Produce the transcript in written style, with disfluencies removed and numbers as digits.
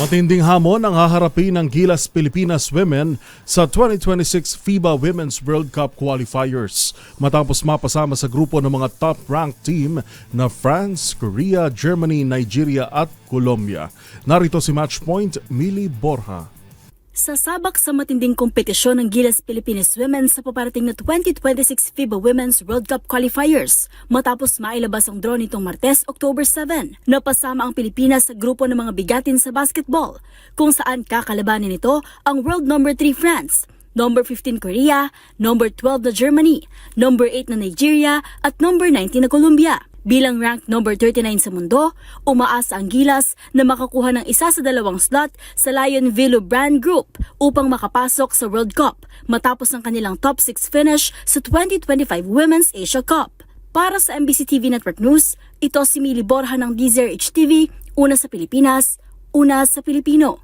Matinding hamon ang haharapin ng Gilas Pilipinas Women sa 2026 FIBA Women's World Cup qualifiers matapos mapasama sa grupo ng mga top-ranked team na France, Korea, Germany, Nigeria at Colombia. Narito si Matchpoint, Mili Borja. Sasabak sa matinding kompetisyon ng Gilas Pilipinas Women sa paparating na 2026 FIBA Women's World Cup qualifiers matapos mailabas ang draw nitong Martes, October 7. Napasama ang Pilipinas sa grupo ng mga bigatin sa basketball kung saan kakalabanin nito ang world number 3 France, number 15 Korea, number 12 na Germany, number 8 na Nigeria at number 19 na Colombia. Bilang ranked number 39 sa mundo, umaasa ang Gilas na makakuha ng isa sa dalawang slot sa Lionville Brand Group upang makapasok sa World Cup matapos ang kanilang top 6 finish sa 2025 Women's Asia Cup. Para sa MBC TV Network News, ito si Mili Borja ng DZRH TV, una sa Pilipinas, una sa Pilipino.